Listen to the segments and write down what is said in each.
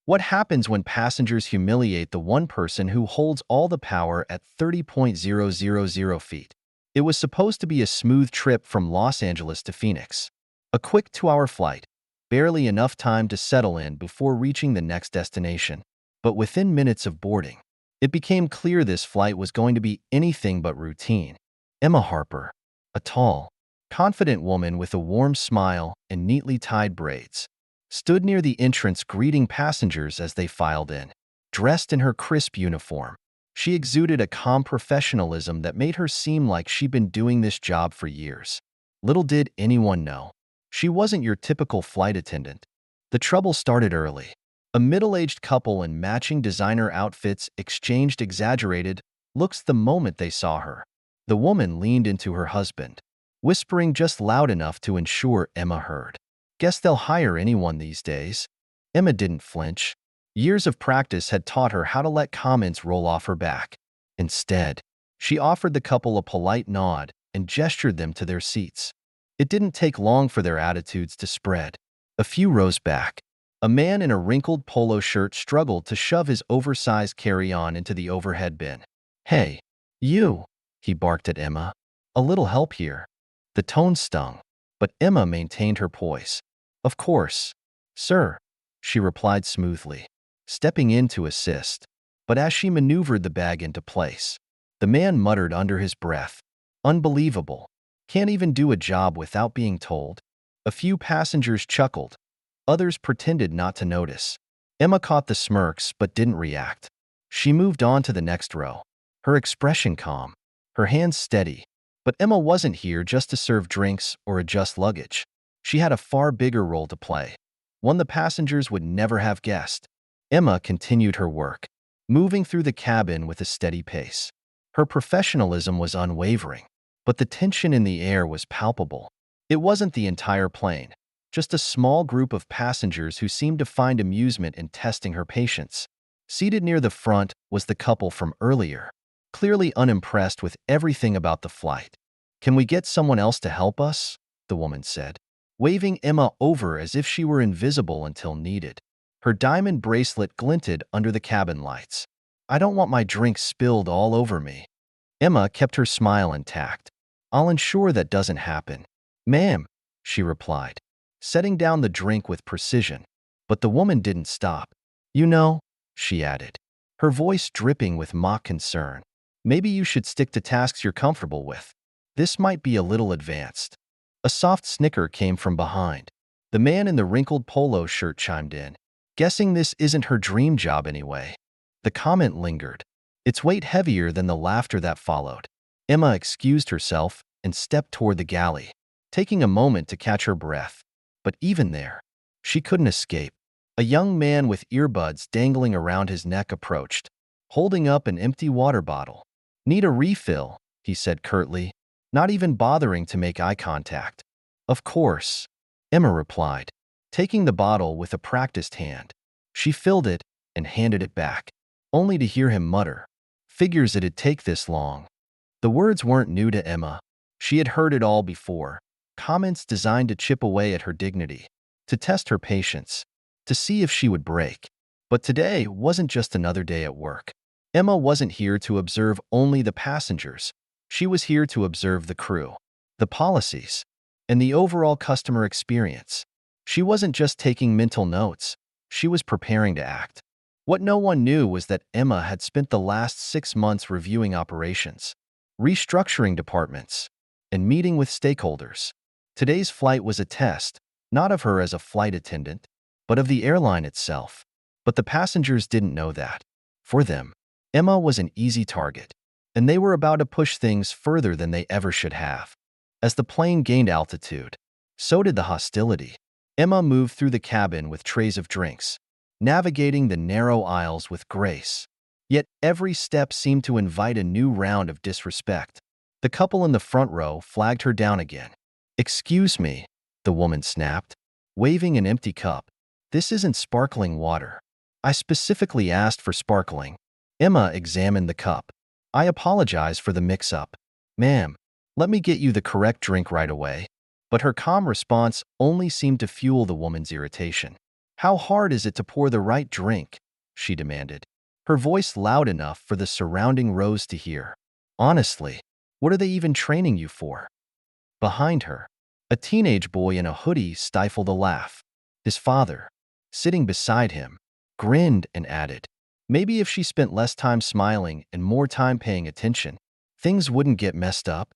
What happens when passengers humiliate the one person who holds all the power at 30,000 feet? It was supposed to be a smooth trip from Los Angeles to Phoenix. A quick 2-hour flight, barely enough time to settle in before reaching the next destination. But within minutes of boarding, it became clear this flight was going to be anything but routine. Emma Harper, a tall, confident woman with a warm smile and neatly tied braids, stood near the entrance greeting passengers as they filed in. Dressed in her crisp uniform, she exuded a calm professionalism that made her seem like she'd been doing this job for years. Little did anyone know, she wasn't your typical flight attendant. The trouble started early. A middle-aged couple in matching designer outfits exchanged exaggerated looks the moment they saw her. The woman leaned into her husband, whispering just loud enough to ensure Emma heard. "Guess they'll hire anyone these days." Emma didn't flinch. Years of practice had taught her how to let comments roll off her back. Instead, she offered the couple a polite nod and gestured them to their seats. It didn't take long for their attitudes to spread. A few rows back, a man in a wrinkled polo shirt struggled to shove his oversized carry-on into the overhead bin. "Hey, you," he barked at Emma. "A little help here." The tone stung, but Emma maintained her poise. "Of course, sir," she replied smoothly, stepping in to assist. But as she maneuvered the bag into place, the man muttered under his breath, "Unbelievable. Can't even do a job without being told." A few passengers chuckled. Others pretended not to notice. Emma caught the smirks but didn't react. She moved on to the next row, her expression calm, her hands steady. But Emma wasn't here just to serve drinks or adjust luggage. She had a far bigger role to play, one the passengers would never have guessed. Emma continued her work, moving through the cabin with a steady pace. Her professionalism was unwavering, but the tension in the air was palpable. It wasn't the entire plane, just a small group of passengers who seemed to find amusement in testing her patience. Seated near the front was the couple from earlier, clearly unimpressed with everything about the flight. "Can we get someone else to help us?" the woman said, waving Emma over as if she were invisible until needed. Her diamond bracelet glinted under the cabin lights. "I don't want my drink spilled all over me." Emma kept her smile intact. "I'll ensure that doesn't happen, ma'am," she replied, setting down the drink with precision. But the woman didn't stop. "You know," she added, her voice dripping with mock concern, "maybe you should stick to tasks you're comfortable with. This might be a little advanced." A soft snicker came from behind. The man in the wrinkled polo shirt chimed in, "Guessing this isn't her dream job anyway." The comment lingered, its weight heavier than the laughter that followed. Emma excused herself and stepped toward the galley, taking a moment to catch her breath. But even there, she couldn't escape. A young man with earbuds dangling around his neck approached, holding up an empty water bottle. "Need a refill," he said curtly, not even bothering to make eye contact. "Of course," Emma replied, taking the bottle with a practiced hand. She filled it and handed it back, only to hear him mutter, "Figures it'd take this long." The words weren't new to Emma. She had heard it all before, comments designed to chip away at her dignity, to test her patience, to see if she would break. But today wasn't just another day at work. Emma wasn't here to observe only the passengers. She was here to observe the crew, the policies, and the overall customer experience. She wasn't just taking mental notes. She was preparing to act. What no one knew was that Emma had spent the last 6 months reviewing operations, restructuring departments, and meeting with stakeholders. Today's flight was a test, not of her as a flight attendant, but of the airline itself. But the passengers didn't know that. For them, Emma was an easy target, and they were about to push things further than they ever should have. As the plane gained altitude, so did the hostility. Emma moved through the cabin with trays of drinks, navigating the narrow aisles with grace. Yet every step seemed to invite a new round of disrespect. The couple in the front row flagged her down again. "Excuse me," the woman snapped, waving an empty cup. "This isn't sparkling water. I specifically asked for sparkling." Emma examined the cup. "I apologize for the mix-up. Ma'am, let me get you the correct drink right away." But her calm response only seemed to fuel the woman's irritation. How hard is it to pour the right drink? She demanded, her voice loud enough for the surrounding rows to hear. Honestly, what are they even training you for? Behind her, a teenage boy in a hoodie stifled a laugh. His father, sitting beside him, grinned and added, maybe if she spent less time smiling and more time paying attention, things wouldn't get messed up.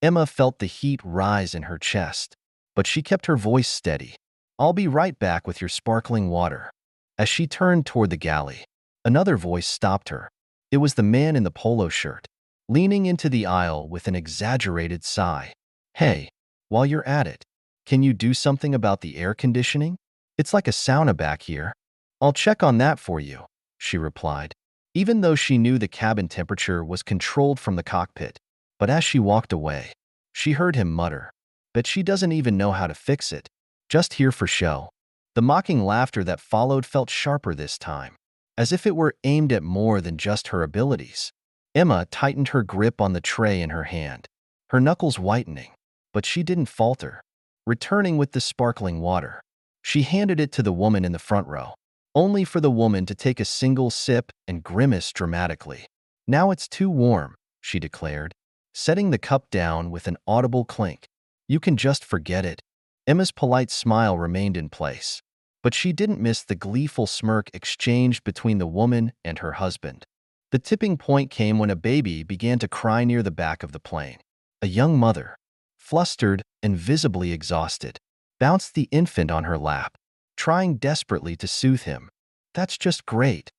Emma felt the heat rise in her chest, but she kept her voice steady. I'll be right back with your sparkling water. As she turned toward the galley, another voice stopped her. It was the man in the polo shirt, leaning into the aisle with an exaggerated sigh. Hey, while you're at it, can you do something about the air conditioning? It's like a sauna back here. I'll check on that for you, she replied, even though she knew the cabin temperature was controlled from the cockpit. But as she walked away, she heard him mutter, "Bet she doesn't even know how to fix it. Just here for show." The mocking laughter that followed felt sharper this time, as if it were aimed at more than just her abilities. Emma tightened her grip on the tray in her hand, her knuckles whitening, but she didn't falter. Returning with the sparkling water, she handed it to the woman in the front row, only for the woman to take a single sip and grimace dramatically. Now it's too warm, she declared, setting the cup down with an audible clink. You can just forget it. Emma's polite smile remained in place, but she didn't miss the gleeful smirk exchanged between the woman and her husband. The tipping point came when a baby began to cry near the back of the plane. A young mother, flustered and visibly exhausted, bounced the infant on her lap, trying desperately to soothe him. That's just great,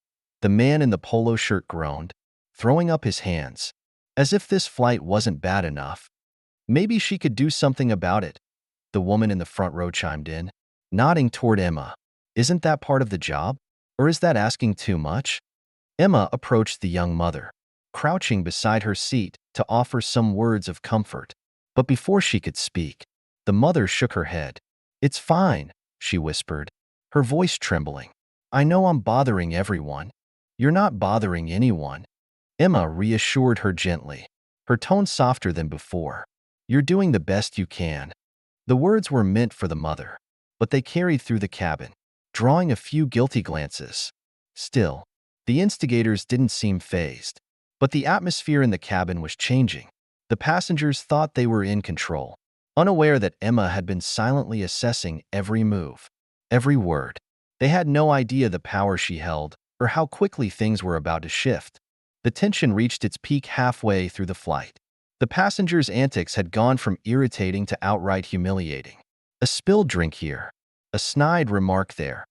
the man in the polo shirt groaned, throwing up his hands, as if this flight wasn't bad enough. Maybe she could do something about it, the woman in the front row chimed in, nodding toward Emma. Isn't that part of the job? Or is that asking too much? Emma approached the young mother, crouching beside her seat to offer some words of comfort. But before she could speak, the mother shook her head. It's fine, she whispered, her voice trembling. I know I'm bothering everyone. You're not bothering anyone. Emma reassured her gently, her tone softer than before. You're doing the best you can. The words were meant for the mother, but they carried through the cabin, drawing a few guilty glances. Still, the instigators didn't seem fazed. But the atmosphere in the cabin was changing. The passengers thought they were in control, unaware that Emma had been silently assessing every move, every word. They had no idea the power she held or how quickly things were about to shift. The tension reached its peak halfway through the flight. The passengers' antics had gone from irritating to outright humiliating. A spilled drink here, a snide remark there.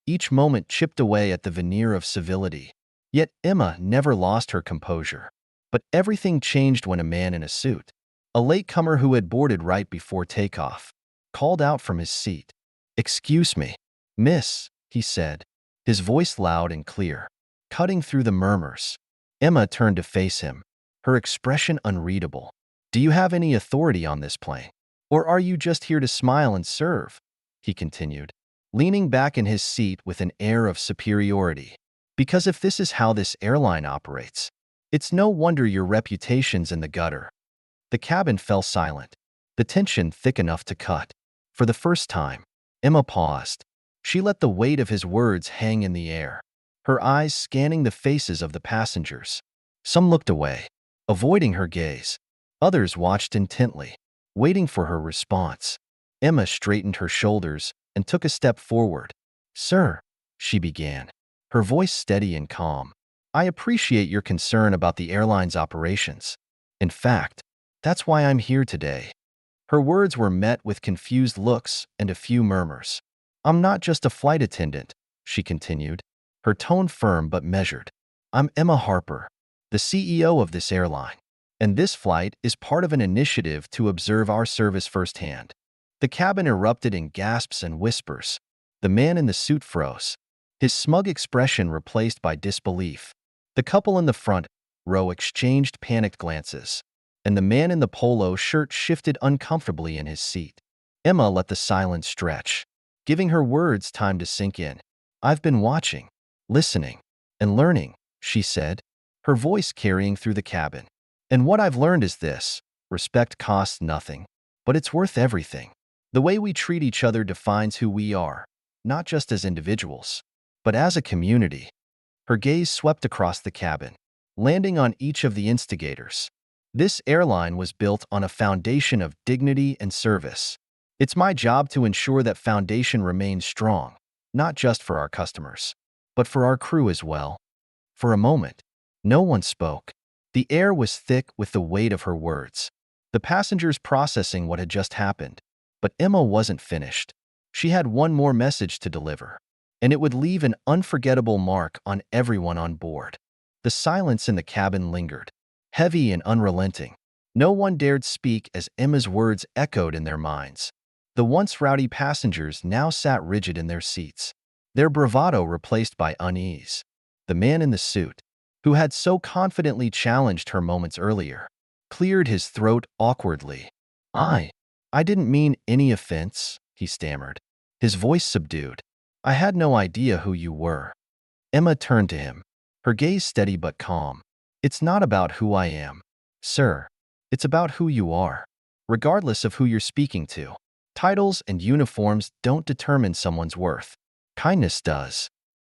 Each moment chipped away at the veneer of civility. Yet Emma never lost her composure. But everything changed when a man in a suit, a latecomer who had boarded right before takeoff, called out from his seat. "Excuse me, miss," he said, his voice loud and clear, cutting through the murmurs. Emma turned to face him, her expression unreadable. "Do you have any authority on this plane? Or are you just here to smile and serve?" he continued, leaning back in his seat with an air of superiority. "Because if this is how this airline operates, it's no wonder your reputation's in the gutter." The cabin fell silent, the tension thick enough to cut. For the first time, Emma paused. She let the weight of his words hang in the air, her eyes scanning the faces of the passengers. Some looked away, avoiding her gaze. Others watched intently, waiting for her response. Emma straightened her shoulders and took a step forward. "Sir," she began, her voice steady and calm, "I appreciate your concern about the airline's operations. In fact, that's why I'm here today." Her words were met with confused looks and a few murmurs. "I'm not just a flight attendant," she continued, her tone firm but measured. "I'm Emma Harper, the CEO of this airline, and this flight is part of an initiative to observe our service firsthand." The cabin erupted in gasps and whispers. The man in the suit froze, his smug expression replaced by disbelief. The couple in the front row exchanged panicked glances, and the man in the polo shirt shifted uncomfortably in his seat. Emma let the silence stretch, giving her words time to sink in. "I've been watching, listening, and learning," she said, her voice carrying through the cabin. "And what I've learned is this: respect costs nothing, but it's worth everything. The way we treat each other defines who we are." not just as individuals, but as a community. Her gaze swept across the cabin, landing on each of the instigators. This airline was built on a foundation of dignity and service. It's my job to ensure that foundation remains strong, not just for our customers, but for our crew as well. For a moment, no one spoke. The air was thick with the weight of her words. The passengers processing what had just happened. But Emma wasn't finished. She had one more message to deliver, and it would leave an unforgettable mark on everyone on board. The silence in the cabin lingered, heavy and unrelenting. No one dared speak as Emma's words echoed in their minds. The once rowdy passengers now sat rigid in their seats, their bravado replaced by unease. The man in the suit, who had so confidently challenged her moments earlier, cleared his throat awkwardly. I didn't mean any offense," he stammered, his voice subdued. "I had no idea who you were." Emma turned to him, her gaze steady but calm. "It's not about who I am, sir. It's about who you are, regardless of who you're speaking to. Titles and uniforms don't determine someone's worth. Kindness does."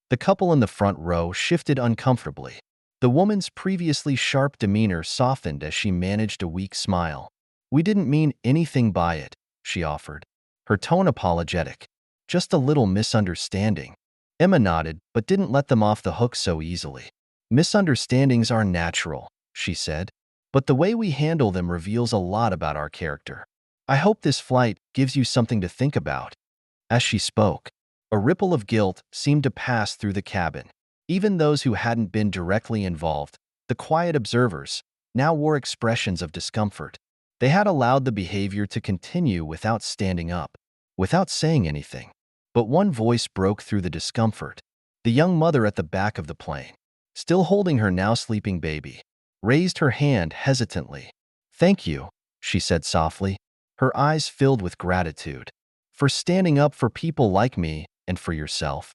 The couple in the front row shifted uncomfortably. The woman's previously sharp demeanor softened as she managed a weak smile. "We didn't mean anything by it," she offered, her tone apologetic. "Just a little misunderstanding." Emma nodded, but didn't let them off the hook so easily. "Misunderstandings are natural," she said, "but the way we handle them reveals a lot about our character. I hope this flight gives you something to think about." As she spoke, a ripple of guilt seemed to pass through the cabin. Even those who hadn't been directly involved, the quiet observers, now wore expressions of discomfort. They had allowed the behavior to continue without standing up, without saying anything. But one voice broke through the discomfort. The young mother at the back of the plane, still holding her now sleeping baby, raised her hand hesitantly. "Thank you," she said softly, her eyes filled with gratitude, "for standing up for people like me and for yourself."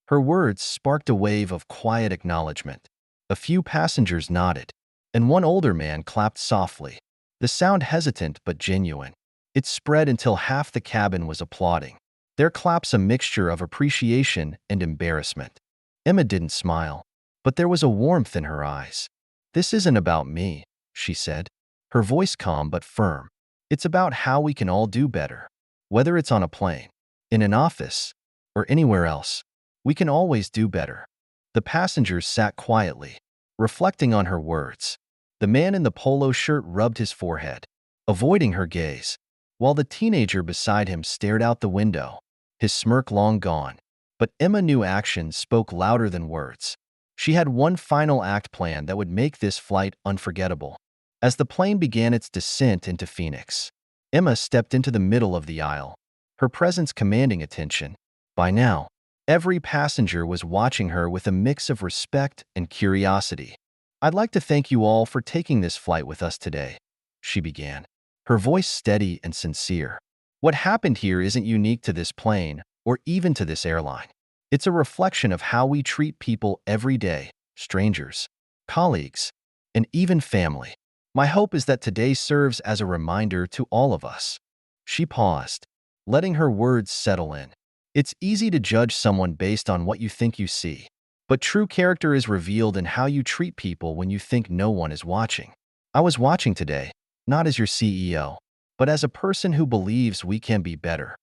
Her words sparked a wave of quiet acknowledgement. A few passengers nodded, and one older man clapped softly, the sound hesitant but genuine. It spread until half the cabin was applauding, their claps a mixture of appreciation and embarrassment. Emma didn't smile, but there was a warmth in her eyes. "This isn't about me," she said, her voice calm but firm. "It's about how we can all do better. Whether it's on a plane, in an office, or anywhere else, we can always do better." The passengers sat quietly, reflecting on her words. The man in the polo shirt rubbed his forehead, avoiding her gaze, while the teenager beside him stared out the window, his smirk long gone. But Emma knew actions spoke louder than words. She had one final act planned that would make this flight unforgettable. As the plane began its descent into Phoenix, Emma stepped into the middle of the aisle, her presence commanding attention. By now, every passenger was watching her with a mix of respect and curiosity. "I'd like to thank you all for taking this flight with us today," she began, her voice steady and sincere. "What happened here isn't unique to this plane or even to this airline. It's a reflection of how we treat people every day, strangers, colleagues, and even family. My hope is that today serves as a reminder to all of us." She paused, letting her words settle in. It's easy to judge someone based on what you think you see, but true character is revealed in how you treat people when you think no one is watching. I was watching today, not as your CEO, but as a person who believes we can be better.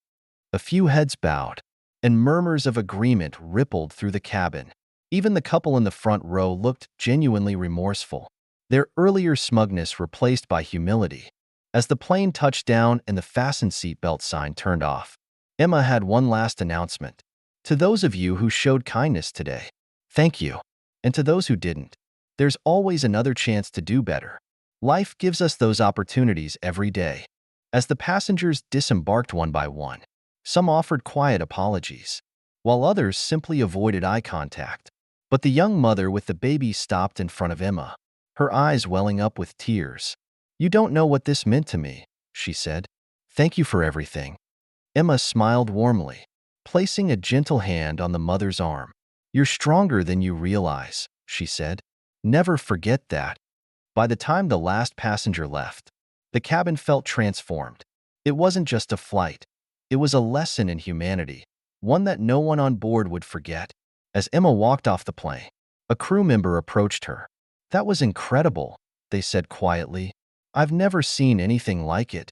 A few heads bowed, and murmurs of agreement rippled through the cabin. Even the couple in the front row looked genuinely remorseful, their earlier smugness replaced by humility. As the plane touched down and the fasten seatbelt sign turned off, Emma had one last announcement. "To those of you who showed kindness today, thank you. And to those who didn't, there's always another chance to do better. Life gives us those opportunities every day." As the passengers disembarked one by one, some offered quiet apologies, while others simply avoided eye contact. But the young mother with the baby stopped in front of Emma, her eyes welling up with tears. "You don't know what this meant to me," she said. "Thank you for everything." Emma smiled warmly, placing a gentle hand on the mother's arm. "You're stronger than you realize," she said. "Never forget that." By the time the last passenger left, the cabin felt transformed. It wasn't just a flight. It was a lesson in humanity, one that no one on board would forget. As Emma walked off the plane, a crew member approached her. "That was incredible," they said quietly. "I've never seen anything like it."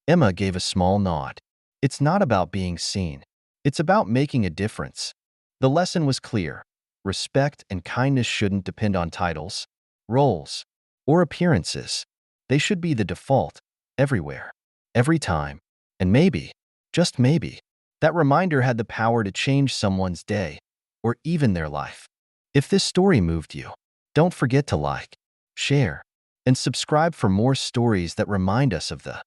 Emma gave a small nod. It's not about being seen. It's about making a difference. The lesson was clear. Respect and kindness shouldn't depend on titles, roles, or appearances. They should be the default, everywhere, every time. And maybe, just maybe, that reminder had the power to change someone's day, or even their life. If this story moved you, don't forget to like, share, and subscribe for more stories that remind us of the